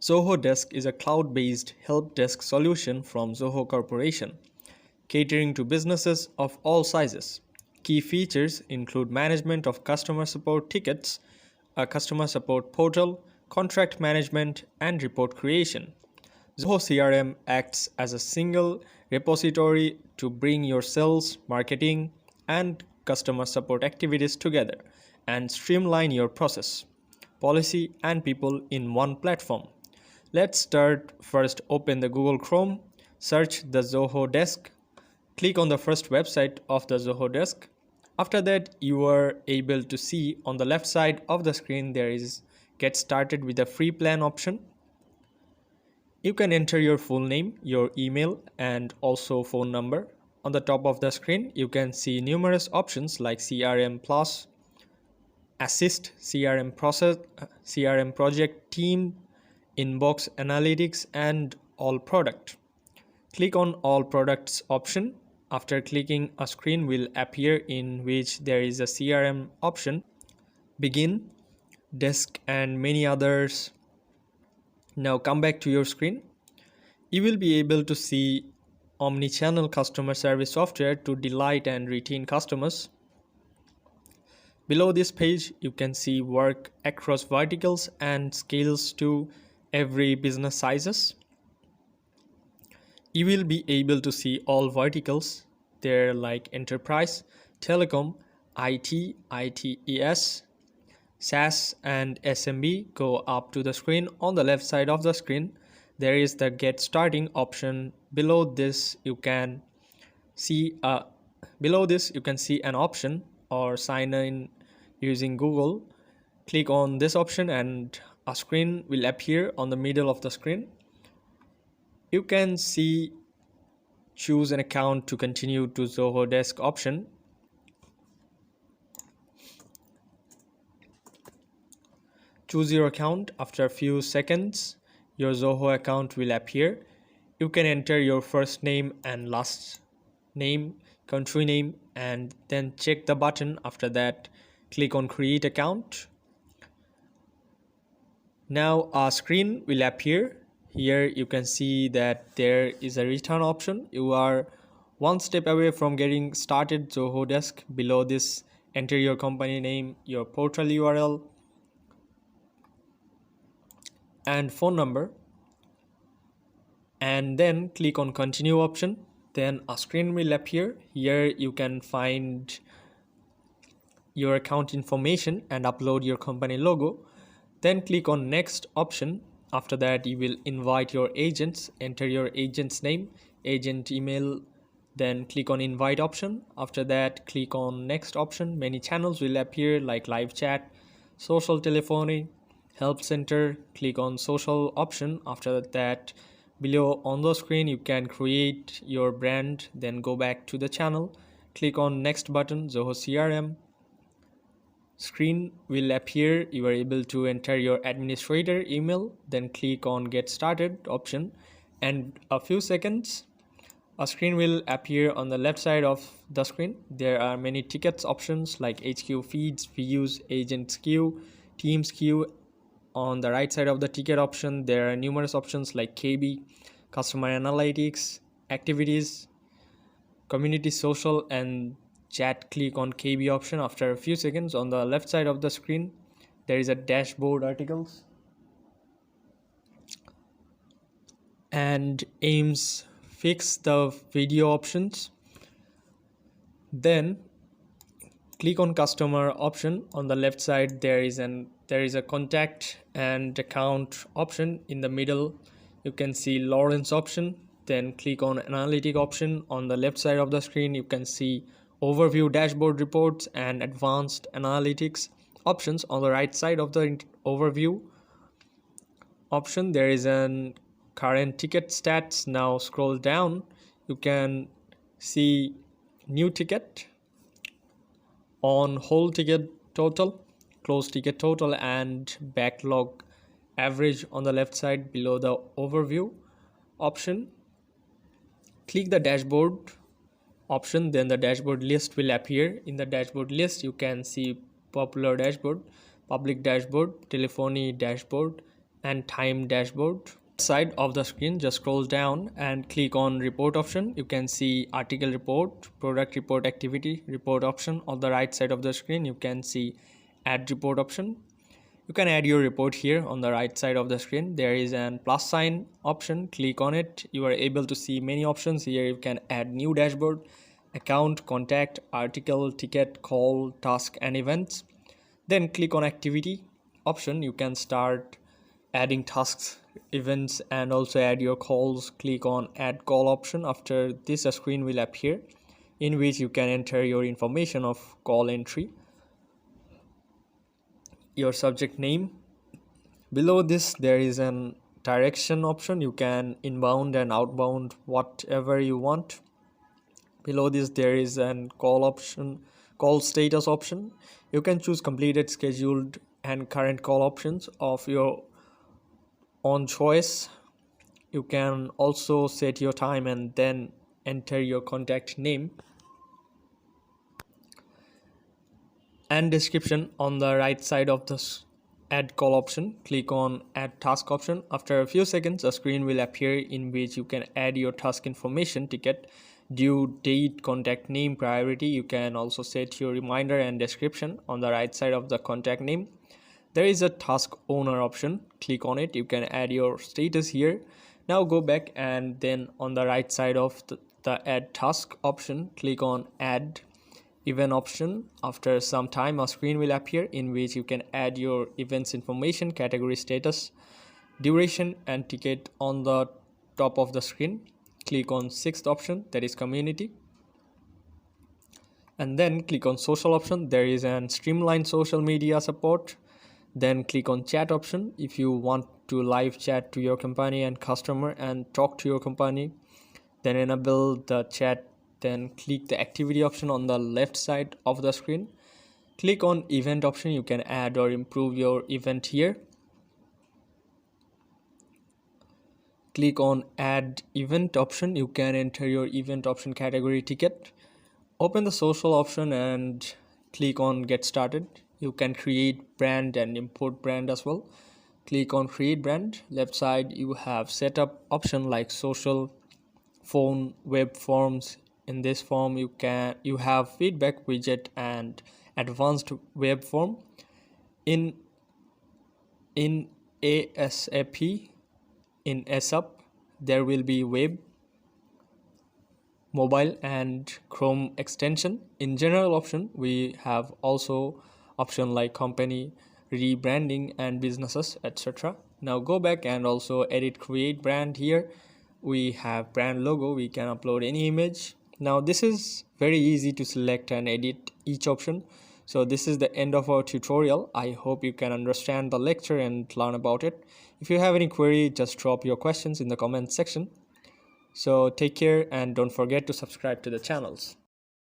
Zoho Desk is a cloud-based help desk solution from Zoho Corporation, catering to businesses of all sizes. Key features include management of customer support tickets, a customer support portal, contract management, and report creation. Zoho CRM acts as a single repository to bring your sales, marketing, and customer support activities together and streamline your process, policy, and people in one platform. Let's start. First, open the Google Chrome, search the Zoho Desk, click on the first website of the Zoho Desk. After that, you are able to see on the left side of the screen there is Get Started with a Free Plan option. You can enter your full name, your email, and also phone number. On the top of the screen, you can see numerous options like CRM Plus, Assist, CRM Process, CRM Project Team, Inbox Analytics, and All Product. Click on All Products option. After clicking, a screen will appear in which there is a CRM option, Begin, Desk, and many others. Now come back to your screen. You will be able to see omni-channel customer service software to delight and retain customers. Below this page, you can see work across verticals and scales to every business sizes. You will be able to see all verticals there like enterprise, telecom, IT, ITES, SaaS, and SMB. Go up to the screen. On the left side of the screen, there is the Get Starting option. Below this, you can see an option or sign in using Google. Click on this option and a screen will appear on the middle of the screen. You can see choose an account to continue to Zoho Desk option. Choose your account. After a few seconds, your Zoho account will appear. You can enter your first name and last name, country name, and then check the button. After that, click on Create Account. Now a screen will appear. Here you can see that there is a return option. You are one step away from getting started Zoho Desk. Below this, enter your company name, your portal URL, and phone number, and then click on Continue option. Then a screen will appear. Here you can find your account information and upload your company logo. Then click on Next option. After that, you will invite your agents. Enter your agent's name, agent email, then click on Invite option. After that, click on Next option. Many channels will appear like live chat, social telephony, help center. Click on Social option. After that, below on the screen, you can create your brand, then go back to the channel. Click on Next button. Zoho CRM screen will appear. You are able to enter your administrator email, then click on Get Started option, and a few seconds a screen will appear on the left side of the screen. There are many tickets options like HQ feeds, views, agents queue, teams queue. On the right side of the ticket option, there are numerous options like KB, customer analytics, activities, community social, and chat. Click on KB option. After a few seconds, on the left side of the screen, there is a dashboard articles and aims fix the video options. Then click on customer option. On the left side, there is a contact and account option. In the middle, you can see Lawrence option. Then click on analytic option. On the left side of the screen, you can see overview, dashboard reports, and advanced analytics options. On the right side of the overview option, there is an current ticket stats. Now scroll down, you can see new ticket, on whole ticket total, closed ticket total, and backlog average on the left side below the overview option. Click the dashboard option, then the dashboard list will appear. In the dashboard list, you can see popular dashboard, public dashboard, telephony dashboard, and time dashboard. Side of the screen, just scroll down and click on report option. You can see article report, product report, activity report option. On the right side of the screen you can see add report option. You can add your report here. On the right side of the screen there is an plus sign option. Click on it. You are able to see many options here. You can add new dashboard, account, contact, article, ticket, call, task and events. Then click on activity option. You can start adding tasks, events and also add your calls. Click on add call option. After this, a screen will appear in which you can enter your information of call entry, your subject name. Below this there is an direction option. You can inbound and outbound whatever you want. Below this there is an call option, call status option. You can choose completed, scheduled and current call options of your own choice. You can also set your time and then enter your contact name and description. On the right side of this add call option, click on add task option. After a few seconds a screen will appear in which you can add your task information, ticket, due date, contact name, priority. You can also set your reminder and description. On the right side of the contact name there is a task owner option. Click on it. You can add your status here. Now go back and then on the right side of the add task option, click on add event option. After some time a screen will appear in which you can add your events information, category, status, duration and ticket. On the top of the screen click on sixth option, that is community, and then click on social option. There is an streamlined social media support. Then click on chat option. If you want to live chat to your company and customer and talk to your company, then enable the chat. Then click the activity option on the left side of the screen. Click on event option. You can add or improve your event here. Click on add event option. You can enter your event option, category, ticket. Open the social option and click on get started. You can create brand and import brand as well. Click on create brand. Left side you have setup option like social, phone, web forms. In this form you have feedback widget and advanced web form. In ASAP, in SAP there will be web, mobile and Chrome extension. In general option we have also option like company, rebranding and businesses, etc. Now go back and also edit create brand. Here we have brand logo. We can upload any image. Now this is very easy to select and edit each option. So this is the end of our tutorial. I hope you can understand the lecture and learn about it. If you have any query, just drop your questions in the comment section. So take care and don't forget to subscribe to the channels.